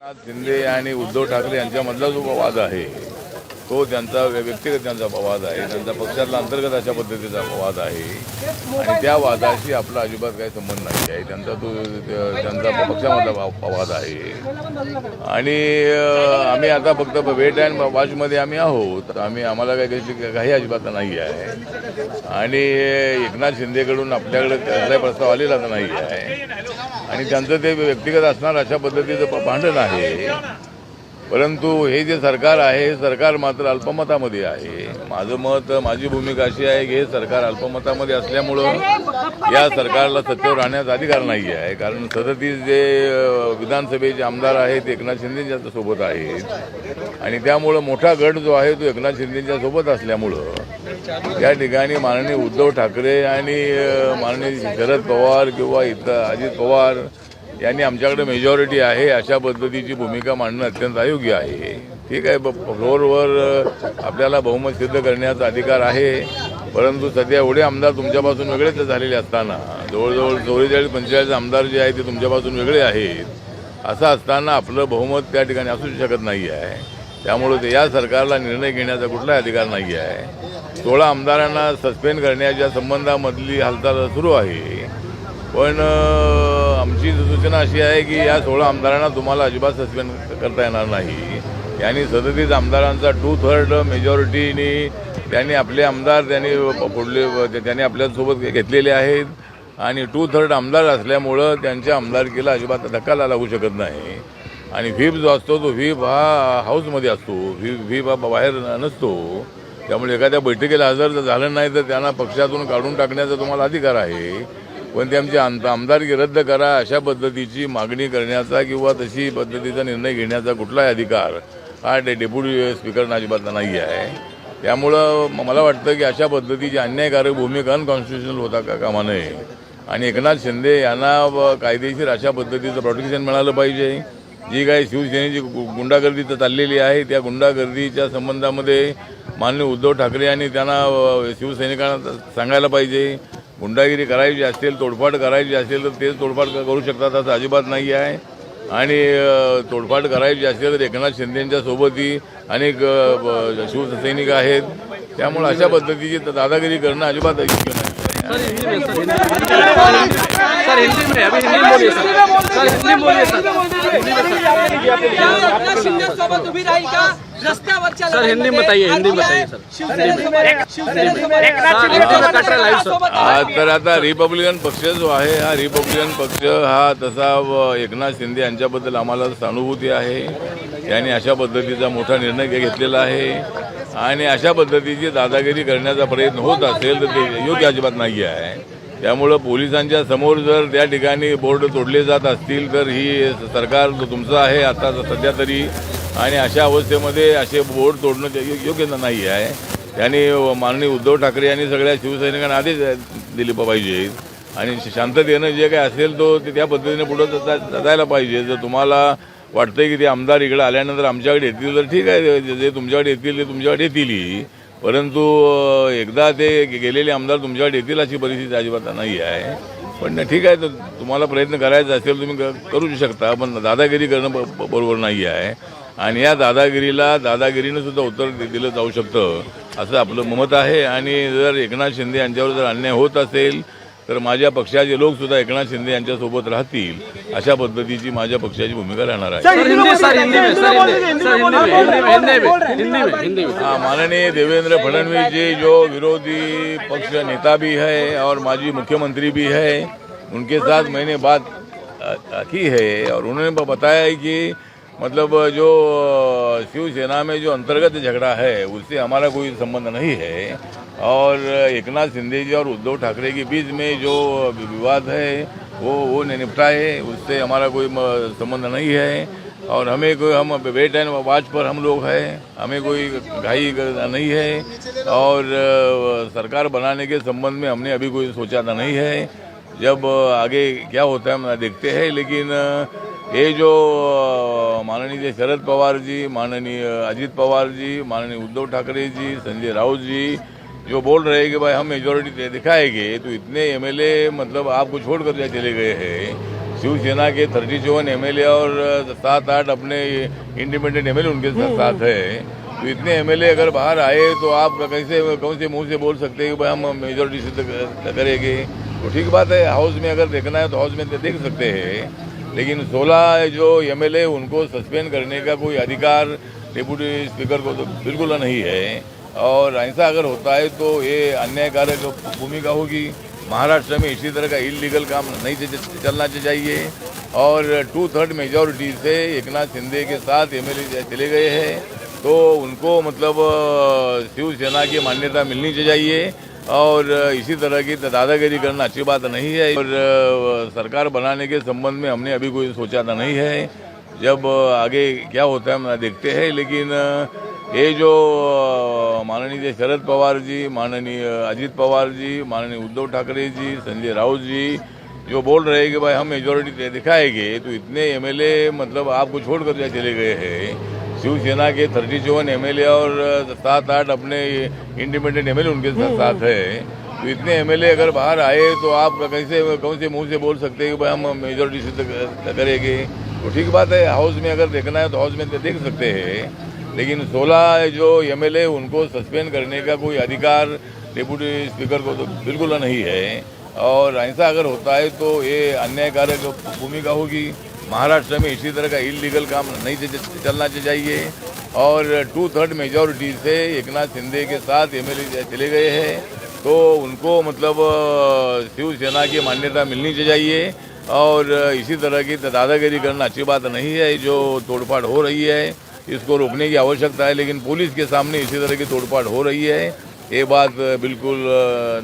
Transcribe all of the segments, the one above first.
एकनाथ शिंदे आणि उद्धव ठाकरे यांच्यामधला जो वाद आहे तो त्यांचा व्यक्तिगत त्यांचा वाद आहे, त्यांचा पक्षातला अंतर्गत अशा पद्धतीचा वाद आहे आणि त्या वादाशी आपला अजिबात काही संबंध नाही आहे. त्यांचा पक्षामधला वाद आहे आणि आम्ही आता फक्त वेट अँड वॉचमध्ये आम्ही आहोत. आम्हाला काही अजिबात नाही आहे आणि एकनाथ शिंदेकडून आपल्याकडे कसलाही प्रस्ताव आलेला नाही आहे आणि त्यांचं ते व्यक्तिगत असणार अशा पद्धतीचं भांडण आहे. परंतु हे जे सरकार आहे हे सरकार मात्र अल्पमतामध्ये आहे. माझं मत, माझी भूमिका अशी आहे की हे सरकार अल्पमतामध्ये असल्यामुळं या सरकारला सत्तेवर राहण्याचा अधिकार नाही आहे. कारण 37 जे विधानसभेचे आमदार आहेत ते एकनाथ शिंदेच्या सोबत आहेत आणि त्यामुळं मोठा गट जो आहे तो एकनाथ शिंदेच्या सोबत असल्यामुळं या ठिकाणी माननीय उद्धव ठाकरे आणि माननीय शरद पवार किंवा इतर अजित पवार यांनी आमच्याकडे मेजॉरिटी आहे अशा पद्धतीची भूमिका मांडणं अत्यंत अयोग्य आहे. ठीक आहे, फ्लोअरवर आपल्याला बहुमत सिद्ध करण्याचा अधिकार आहे, परंतु सध्या एवढे आमदार तुमच्यापासून वेगळेच झालेले असताना जवळजवळ 44-45 आमदार जे आहेत ते तुमच्यापासून वेगळे आहेत. असं असताना आपलं बहुमत त्या ठिकाणी असू शकत नाही आहे. त्यामुळे या सरकारला निर्णय घेण्याचा कुठलाही अधिकार नाही आहे. 16 आमदारांना सस्पेंड करण्याच्या संबंधामधली हालचाल सुरू आहे, पण आमची सूचना अशी आहे की या 16 आमदारांना तुम्हाला अजिबात सस्पेंड करता येणार नाही. यांनी 37 आमदारांचा 2/3 मेजॉरिटीने त्यांनी आपले आमदार त्यांनी आपल्यासोबत घेतलेले आहेत आणि 2/3 आमदार असल्यामुळं त्यांच्या आमदारकीला अजिबात धक्का लागू शकत नाही. आणि व्हीप जो असतो तो व्हीप हा हाऊसमध्ये असतो, व्हीप हा बाहेर नसतो. त्यामुळे एखाद्या बैठकीला हजर जर झालं नाही तर त्यांना पक्षातून काढून टाकण्याचा तुम्हाला अधिकार आहे, पण ते आमची आमदारकी रद्द करा अशा पद्धतीची मागणी करण्याचा किंवा तशी पद्धतीचा निर्णय घेण्याचा कुठलाही अधिकार हा डेप्युटी स्पीकरना अजिबात नाही आहे. त्यामुळं मला वाटतं की अशा पद्धतीची अन्यायकारक भूमिका अनकॉन्स्टिट्युशनल होता कामा नये आणि एकनाथ शिंदे यांना कायदेशीर अशा पद्धतीचं प्रोटेक्शन मिळालं पाहिजे. जी काही शिवसेनेची गुंडागर्दी तर चाललेली आहे त्या गुंडागर्दीच्या संबंधामध्ये माननीय उद्धव ठाकरे यांनी त्यांना शिवसैनिकांना सांगायला पाहिजे. गुंडागिरी करायची असेल, तोडफाड करायची असेल तर तेच तोडफाड करू शकतात असं अजिबात नाही आहे आणि तोडफाड करायची असेल तर एकनाथ शिंदेंच्या सोबतही अनेक शिवसैनिक आहेत. त्यामुळे अशा पद्धतीची दादागिरी करणं अजिबात योग्य नाही. सर हिंदी में बताइए, हिंदी में बताइए सर. तर आता रिपब्लिकन पक्ष जो आहे हा रिपब्लिकन पक्ष हा तसा एकनाथ शिंदे यांच्याबद्दल आम्हाला सहानुभूती आहे. यांनी अशा पद्धतीचा मोठा निर्णय घेतलेला आहे आणि अशा पद्धतीची दादागिरी करण्याचा प्रयत्न होत असेल तर ते योग्य अजिबात नाही आहे. त्यामुळं पोलिसांच्या समोर जर त्या ठिकाणी बोर्ड तोडले जात असतील तर ही सरकार तुमचं आहे आता सध्या तरी, आणि अशा अवस्थेमध्ये असे बोर्ड तोडणं योग्य नाही आहे. त्यांनी माननीय उद्धव ठाकरे यांनी सगळ्या शिवसैनिकांना आदेश दिले पाहिजेत आणि शांततेनं जे काही असेल तो त्या पद्धतीने पुढं जायला पाहिजे. जर तुम्हाला वाटतंय की ते आमदार इकडे आल्यानंतर आमच्याकडे येतील तर ठीक आहे, जे तुमच्याकडे येतील ते तुमच्याकडे येतीलही, परंतु एकदा ते गेलेले आमदार तुमच्याकडे येतील अशी परिस्थिती अजिबात नाही आहे. पण ठीक आहे, तर तुम्हाला प्रयत्न करायचा असेल तुम्ही करू शकता, पण दादागिरी करणं बरोबर नाही आहे आणि या दादागिरीनं सुद्धा उत्तर दिलं जाऊ शकतं असं आपलं मत आहे. आणि जर एकनाथ शिंदे यांच्यावर जर अन्याय होत असेल तर माझ्या पक्षाचे लोकसुद्धा एकनाथ शिंदे यांच्यासोबत राहतील अशा पद्धतीची माझ्या पक्षाची भूमिका राहणार आहे. माननीय देवेंद्र फडणवीस जी जो विरोधी पक्ष नेता भी है और माजी मुख्यमंत्री भी है, उनके साथ मैंने बात की है और उन्होंने बताया कि मतलब जो शिवसेना में जो अंतर्गत झगड़ा है उससे हमारा कोई संबंध नहीं है और एकनाथ शिंदे जी और उद्धव ठाकरे के बीच में जो विवाद है वो निपटा है, उससे हमारा कोई संबंध नहीं है और हम वेट एंड वॉच पर हम लोग हैं, हमें कोई घाई नहीं है और सरकार बनाने के संबंध में हमने अभी कोई सोचा नहीं है. जब आगे क्या होता है हम देखते हैं. लेकिन ये जो माननीय शरद पवार जी, माननीय अजित पवार जी, माननीय उद्धव ठाकरे जी, संजय राउत जी जो बोल रहे हैं कि भाई हम मेजॉरिटी दिखाएंगे, तो इतने एमएलए मतलब आपको छोड़ कर चले गए हैं. शिवसेना के 37 एमएलए और 7-8 अपने इंडिपेंडेंट एमएलए उनके साथ है। तो इतने एमएलए अगर बाहर आए तो आप कैसे कौन से मुंह से बोल सकते हैं कि भाई हम मेजोरिटी से करेंगे। तो ठीक बात है, हाउस में अगर देखना है तो हाउस में देख सकते हैं, लेकिन 16 जो एमएलए उनको सस्पेंड करने का कोई अधिकार डिप्टी स्पीकर को तो बिल्कुल नहीं है। और ऐसा अगर होता है तो ये अन्यायकारक भूमिका होगी। महाराष्ट्र में इसी तरह का इलीगल काम नहीं चलना चाहिए। और 2/3 मेजॉरिटी से एकनाथ शिंदे के साथ एमएलए चले गए हैं, तो उनको मतलब शिवसेना की मान्यता मिलनी चाहिए। और इसी तरह की दादागिरी करना अच्छी बात नहीं है। और सरकार बनाने के संबंध में हमने अभी कोई सोचा था नहीं है, जब आगे क्या होता है हम देखते हैं। लेकिन ये जो माननीय शरद पवार जी, माननीय अजित पवार जी, माननीय उद्धव ठाकरे जी, संजय राउत जी जो बोल रहे हैं कि भाई हम मेजोरिटी दिखाएंगे, तो इतने एमएलए मतलब आपको छोड़कर चले गए हैं। शिवसेना के 37 एमएलए और 7-8 अपने इंडिपेंडेंट एमएलए उनके साथ है। तो इतने एमएलए अगर बाहर आए तो आप कैसे कौन से मुंह से बोल सकते हैं कि भाई हम मेजोरिटी से करेंगे। तो ठीक बात है, हाउस में अगर देखना है तो हाउस में देख सकते हैं, लेकिन 16 जो एमएलए उनको सस्पेंड करने का कोई अधिकार डिप्टी स्पीकर को तो बिल्कुल नहीं है। और ऐसा अगर होता है तो ये अन्यायकारक भूमिका होगी। महाराष्ट्र में इसी तरह का इलीगल काम नहीं चलना चाहिए। और 2/3 मेजॉरिटी से एकनाथ शिंदे के साथ एमएलए चले गए हैं, तो उनको मतलब शिवसेना की मान्यता मिलनी चाहिए। और इसी तरह की दादागिरी करना अच्छी बात नहीं है। जो तोड़फाड़ हो रही है इसको रोकने की आवश्यकता है, लेकिन पुलिस के सामने इसी तरह की तोड़फाड़ हो रही है, ये बात बिल्कुल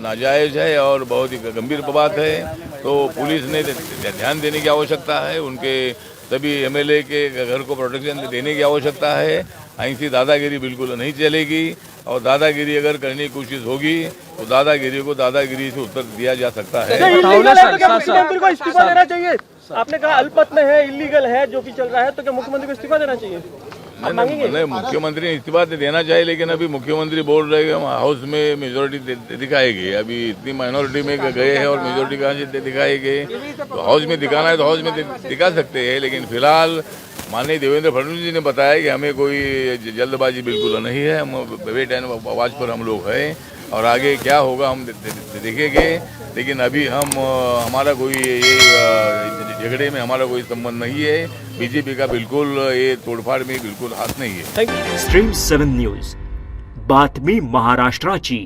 नाजायज़ है और बहुत ही गंभीर बात है। तो पुलिस ने ध्यान देने की आवश्यकता है, उनके सभी एमएलए के घर को प्रोटेक्शन देने की आवश्यकता है। ऐसी दादागिरी बिल्कुल नहीं चलेगी, और दादागिरी अगर करने की कोशिश होगी तो दादागिरी को दादागिरी से उत्तर दिया जा सकता है। मुख्यमंत्री को इस्तीफा देना चाहिए। आपने कहा अल्पमत में है, इलीगल है जो भी चल रहा है, तो क्या मुख्यमंत्री को इस्तीफा देना चाहिए? नहीं, मुख्यमंत्री इस्तीफा देना चाहिए, लेकिन अभी मुख्यमंत्री बोल रहे हैं हम हाउस में मेजोरिटी दिखाएंगे। अभी इतनी माइनॉरिटी में गए हैं और मेजोरिटी कहाँ से दिखाएंगे। तो हाउस में दिखाना है तो हाउस में दिखा सकते हैं, लेकिन फिलहाल माननीय देवेंद्र फडणवीस जी ने बताया कि हमें कोई जल्दबाजी बिल्कुल नहीं है। हम वेट एंड वॉच पर हम लोग हैं, और आगे क्या होगा हम देखेंगे। लेकिन अभी हमारा कोई ये झगड़े में हमारा कोई संबंध नहीं है। बीजेपी का बिल्कुल ये तोड़फाड़ में बिल्कुल हाथ नहीं है। स्ट्रीम 7 न्यूज, बातमी महाराष्ट्राची।